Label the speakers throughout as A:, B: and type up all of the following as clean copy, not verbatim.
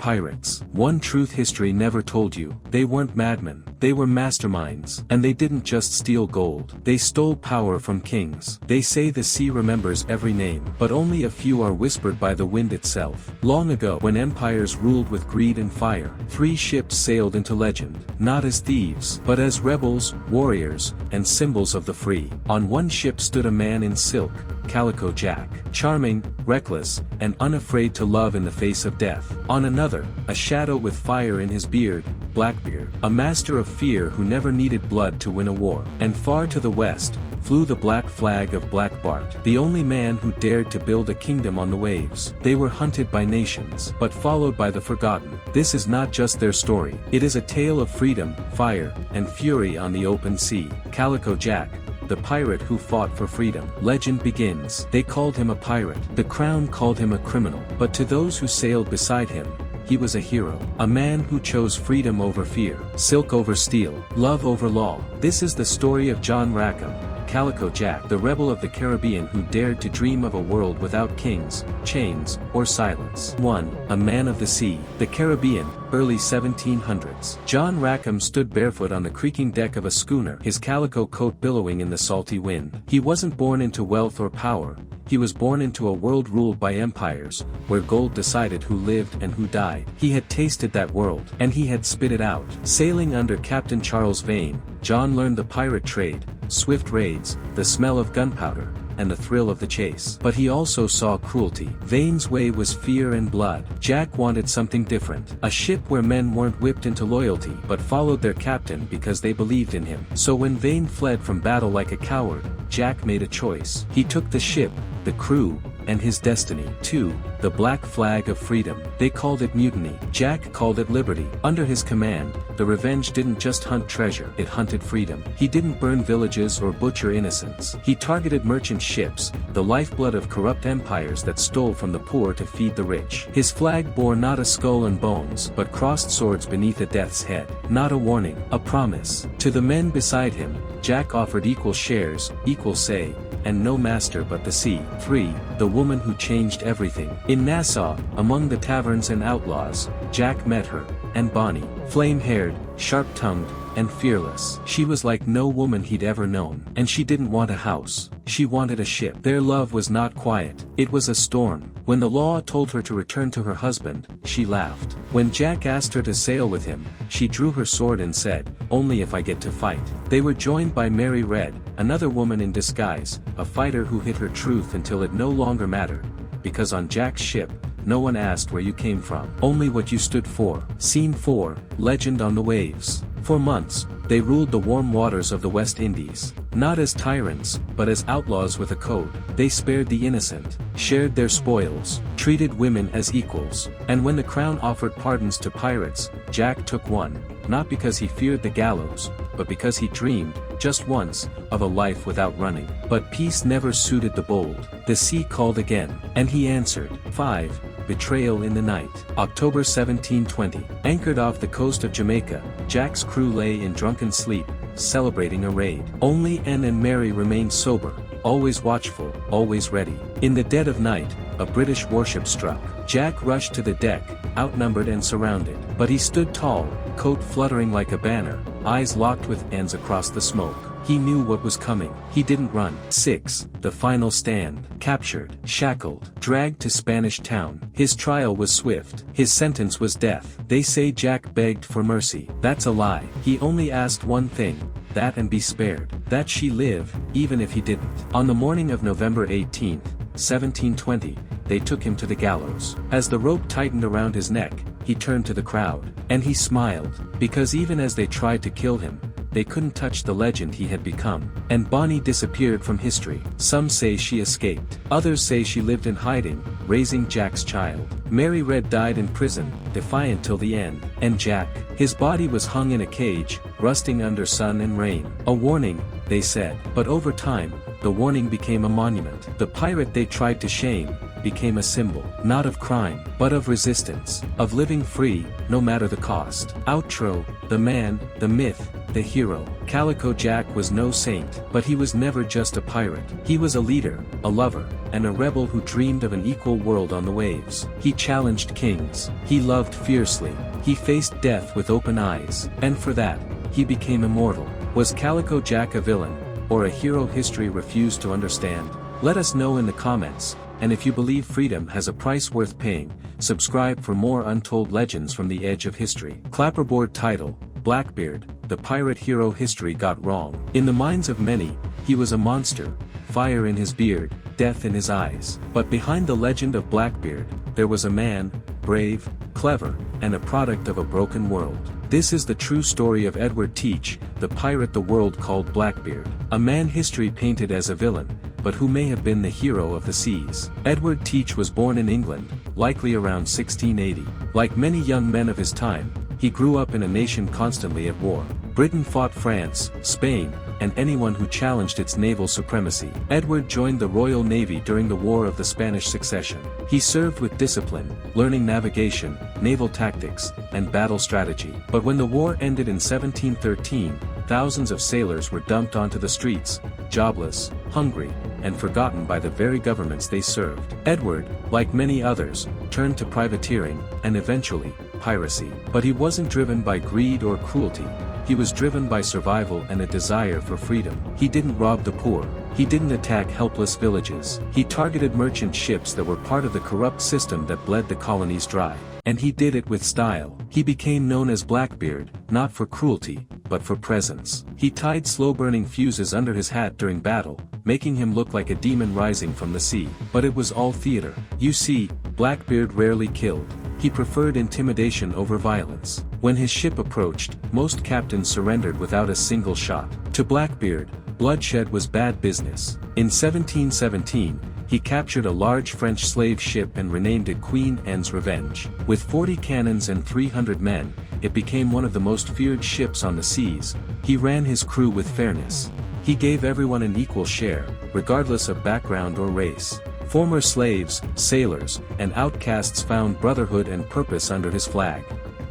A: pirates. One truth history never told you: they weren't madmen, they were masterminds. And they didn't just steal gold, they stole power from kings. They say the sea remembers every name, but only a few are whispered by the wind itself. Long ago, when empires ruled with greed and fire, 3 ships sailed into legend, not as thieves, but as rebels, warriors, and symbols of the free. On one ship stood a man in silk, Calico Jack, charming, reckless, and unafraid to love in the face of death. On another, a shadow with fire in his beard, Blackbeard, a master of fear who never needed blood to win a war. And far to the west, flew the black flag of Black Bart, the only man who dared to build a kingdom on the waves. They were hunted by nations, but followed by the forgotten. This is not just their story, it is a tale of freedom, fire, and fury on the open sea. Calico Jack, the pirate who fought for freedom. Legend begins. They called him a pirate. The crown called him a criminal. But to those who sailed beside him, he was a hero. A man who chose freedom over fear, silk over steel, love over law. This is the story of John Rackham, Calico Jack, the rebel of the Caribbean who dared to dream of a world without kings, chains, or silence. 1. A man of the sea. The Caribbean, early 1700s. John Rackham stood barefoot on the creaking deck of a schooner, his calico coat billowing in the salty wind. He wasn't born into wealth or power, he was born into a world ruled by empires, where gold decided who lived and who died. He had tasted that world, and he had spit it out. Sailing under Captain Charles Vane, John learned the pirate trade, swift raids, the smell of gunpowder, and the thrill of the chase. But he also saw cruelty. Vane's way was fear and blood. Jack wanted something different. A ship where men weren't whipped into loyalty but followed their captain because they believed in him. So when Vane fled from battle like a coward, Jack made a choice. He took the ship, the crew, and his destiny. 2. The black flag of freedom. They called it mutiny. Jack called it liberty. Under his command, the Revenge didn't just hunt treasure, it hunted freedom. He didn't burn villages or butcher innocents. He targeted merchant ships, the lifeblood of corrupt empires that stole from the poor to feed the rich. His flag bore not a skull and bones, but crossed swords beneath a death's head. Not a warning, a promise. To the men beside him, Jack offered equal shares, equal say, and no master but the sea. 3. The woman who changed everything. In Nassau, among the taverns and outlaws, Jack met her, and Bonnie. Flame-haired, sharp-tongued, and fearless. She was like no woman he'd ever known. And she didn't want a house, she wanted a ship. Their love was not quiet, it was a storm. When the law told her to return to her husband, she laughed. When Jack asked her to sail with him, she drew her sword and said, "Only if I get to fight." They were joined by Mary Red, another woman in disguise, a fighter who hid her truth until it no longer mattered. Because on Jack's ship, no one asked where you came from, only what you stood for. Scene 4, Legend on the Waves. For months, they ruled the warm waters of the West Indies. Not as tyrants, but as outlaws with a code. They spared the innocent, shared their spoils, treated women as equals. And when the crown offered pardons to pirates, Jack took one, not because he feared the gallows, but because he dreamed, just once, of a life without running. But peace never suited the bold. The sea called again, and he answered. 5. Betrayal in the night. October 1720. Anchored off the coast of Jamaica, Jack's crew lay in drunken sleep, celebrating a raid. Only Anne and Mary remained sober, always watchful, always ready. In the dead of night, a British warship struck. Jack rushed to the deck, outnumbered and surrounded. But he stood tall, coat fluttering like a banner, eyes locked with ends across the smoke. He knew what was coming. He didn't run. 6. The final stand. Captured, shackled, dragged to Spanish town. His trial was swift. His sentence was death. They say Jack begged for mercy. That's a lie. He only asked one thing, that and be spared. That she live, even if he didn't. On the morning of November 18, 1720, they took him to the gallows. As the rope tightened around his neck, he turned to the crowd. And he smiled, because even as they tried to kill him, they couldn't touch the legend he had become. And Bonnie disappeared from history. Some say she escaped. Others say she lived in hiding, raising Jack's child. Mary Red died in prison, defiant till the end. And Jack, his body was hung in a cage, rusting under sun and rain. A warning, they said. But over time, the warning became a monument. The pirate they tried to shame, became a symbol, not of crime, but of resistance, of living free, no matter the cost. Outro, the man, the myth, the hero. Calico Jack was no saint, but he was never just a pirate. He was a leader, a lover, and a rebel who dreamed of an equal world on the waves. He challenged kings. He loved fiercely. He faced death with open eyes, and for that, he became immortal. Was Calico Jack a villain, or a hero history refused to understand? Let us know in the comments, and if you believe freedom has a price worth paying, subscribe for more untold legends from the edge of history. Clapperboard title, Blackbeard, the pirate hero history got wrong. In the minds of many, he was a monster, fire in his beard, death in his eyes. But behind the legend of Blackbeard, there was a man, brave, clever, and a product of a broken world. This is the true story of Edward Teach, the pirate the world called Blackbeard. A man history painted as a villain, but who may have been the hero of the seas. Edward Teach was born in England, likely around 1680. Like many young men of his time, he grew up in a nation constantly at war. Britain fought France, Spain, and anyone who challenged its naval supremacy. Edward joined the Royal Navy during the War of the Spanish Succession. He served with discipline, learning navigation, naval tactics, and battle strategy. But when the war ended in 1713, thousands of sailors were dumped onto the streets, jobless, hungry, and forgotten by the very governments they served. Edward, like many others, turned to privateering, and eventually, piracy. But he wasn't driven by greed or cruelty. He was driven by survival and a desire for freedom. He didn't rob the poor. He didn't attack helpless villages. He targeted merchant ships that were part of the corrupt system that bled the colonies dry. And he did it with style. He became known as Blackbeard, not for cruelty, but for presence. He tied slow-burning fuses under his hat during battle, making him look like a demon rising from the sea. But it was all theater. You see, Blackbeard rarely killed. He preferred intimidation over violence. When his ship approached, most captains surrendered without a single shot. To Blackbeard, bloodshed was bad business. In 1717, he captured a large French slave ship and renamed it Queen Anne's Revenge. With 40 cannons and 300 men, it became one of the most feared ships on the seas. He ran his crew with fairness. He gave everyone an equal share, regardless of background or race. Former slaves, sailors, and outcasts found brotherhood and purpose under his flag.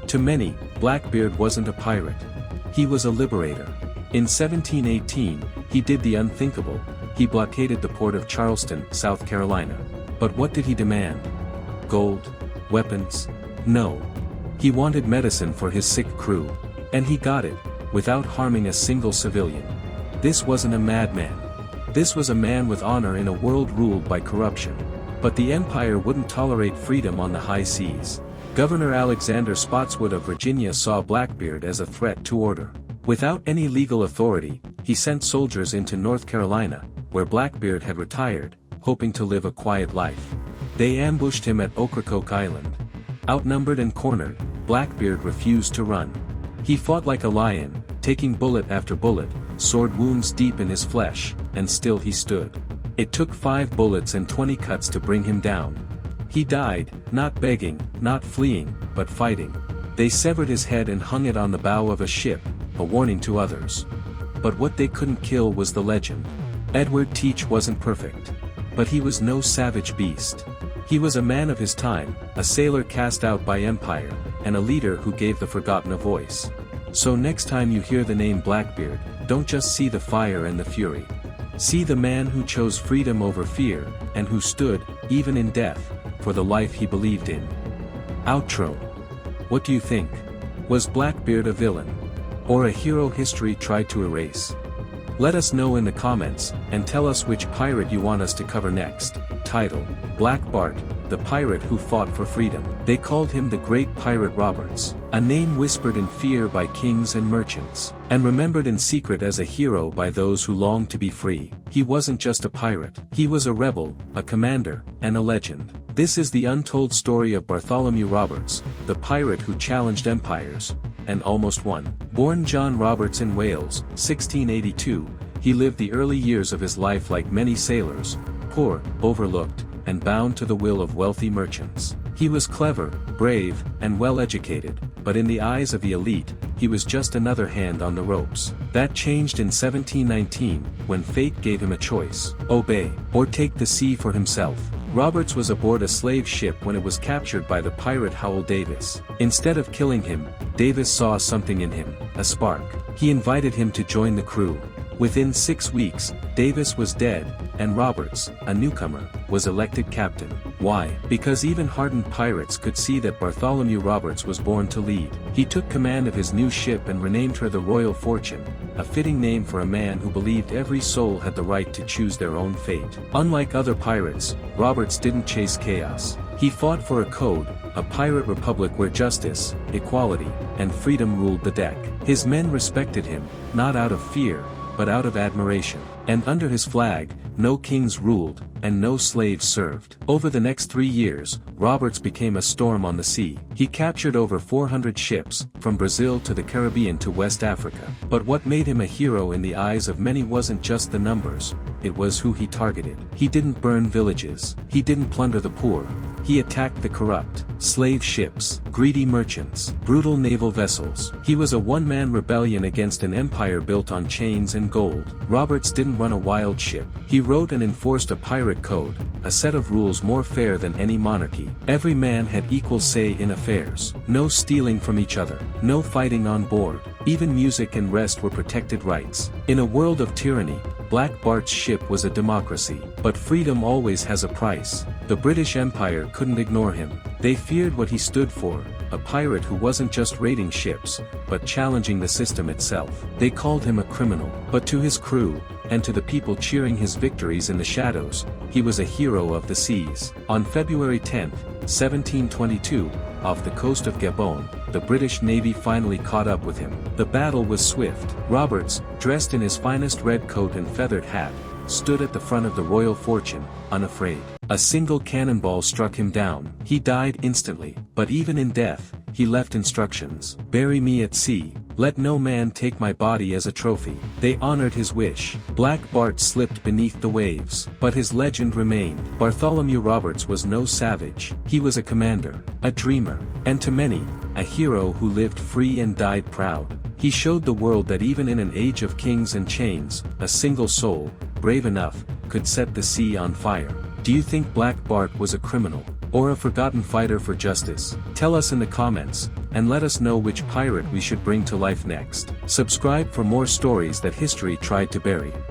A: To many, Blackbeard wasn't a pirate. He was a liberator. In 1718, he did the unthinkable. He blockaded the port of Charleston, South Carolina. But what did he demand? Gold? Weapons? No. He wanted medicine for his sick crew. And he got it, without harming a single civilian. This wasn't a madman. This was a man with honor in a world ruled by corruption. But the empire wouldn't tolerate freedom on the high seas. Governor Alexander Spotswood of Virginia saw Blackbeard as a threat to order. Without any legal authority, he sent soldiers into North Carolina, where Blackbeard had retired, hoping to live a quiet life. They ambushed him at Ocracoke Island. Outnumbered and cornered, Blackbeard refused to run. He fought like a lion, taking bullet after bullet, sword wounds deep in his flesh, and still he stood. It took 5 bullets and 20 cuts to bring him down. He died, not begging, not fleeing, but fighting. They severed his head and hung it on the bow of a ship, a warning to others. But what they couldn't kill was the legend. Edward Teach wasn't perfect. But he was no savage beast. He was a man of his time, a sailor cast out by empire, and a leader who gave the forgotten a voice. So next time you hear the name Blackbeard, don't just see the fire and the fury. See the man who chose freedom over fear, and who stood, even in death, for the life he believed in. Outro. What do you think? Was Blackbeard a villain? Or a hero history tried to erase? Let us know in the comments, and tell us which pirate you want us to cover next. Title: Black Bart, the pirate who fought for freedom. They called him the Great Pirate Roberts, a name whispered in fear by kings and merchants, and remembered in secret as a hero by those who longed to be free. He wasn't just a pirate. He was a rebel, a commander, and a legend. This is the untold story of Bartholomew Roberts, the pirate who challenged empires, and almost won. Born John Roberts in Wales, 1682, he lived the early years of his life like many sailors, poor, overlooked, and bound to the will of wealthy merchants. He was clever, brave, and well-educated, but in the eyes of the elite, he was just another hand on the ropes. That changed in 1719, when fate gave him a choice: obey, or take the sea for himself. Roberts was aboard a slave ship when it was captured by the pirate Howell Davis. Instead of killing him, Davis saw something in him, a spark. He invited him to join the crew. Within 6 weeks, Davis was dead, and Roberts, a newcomer, was elected captain. Why? Because even hardened pirates could see that Bartholomew Roberts was born to lead. He took command of his new ship and renamed her the Royal Fortune, a fitting name for a man who believed every soul had the right to choose their own fate. Unlike other pirates, Roberts didn't chase chaos. He fought for a code, a pirate republic where justice, equality, and freedom ruled the deck. His men respected him, not out of fear, but out of admiration. And under his flag, no kings ruled, and no slaves served. Over the next 3 years, Roberts became a storm on the sea. He captured over 400 ships, from Brazil to the Caribbean to West Africa. But what made him a hero in the eyes of many wasn't just the numbers, it was who he targeted. He didn't burn villages, he didn't plunder the poor. He attacked the corrupt, slave ships, greedy merchants, brutal naval vessels. He was a one-man rebellion against an empire built on chains and gold. Roberts didn't run a wild ship. He wrote and enforced a pirate code, a set of rules more fair than any monarchy. Every man had equal say in affairs. No stealing from each other. No fighting on board. Even music and rest were protected rights. In a world of tyranny, Blackbeard's ship was a democracy. But freedom always has a price. The British Empire couldn't ignore him. They feared what he stood for, a pirate who wasn't just raiding ships, but challenging the system itself. They called him a criminal. But to his crew, and to the people cheering his victories in the shadows, he was a hero of the seas. On February 10, 1722, off the coast of Gabon, the British Navy finally caught up with him. The battle was swift. Roberts, dressed in his finest red coat and feathered hat, stood at the front of the Royal Fortune, unafraid. A single cannonball struck him down. He died instantly, but even in death, he left instructions. "Bury me at sea, let no man take my body as a trophy." They honored his wish. Black Bart slipped beneath the waves, but his legend remained. Bartholomew Roberts was no savage. He was a commander, a dreamer, and to many, a hero who lived free and died proud. He showed the world that even in an age of kings and chains, a single soul, brave enough, could set the sea on fire. Do you think Black Bart was a criminal, or a forgotten fighter for justice? Tell us in the comments, and let us know which pirate we should bring to life next. Subscribe for more stories that history tried to bury.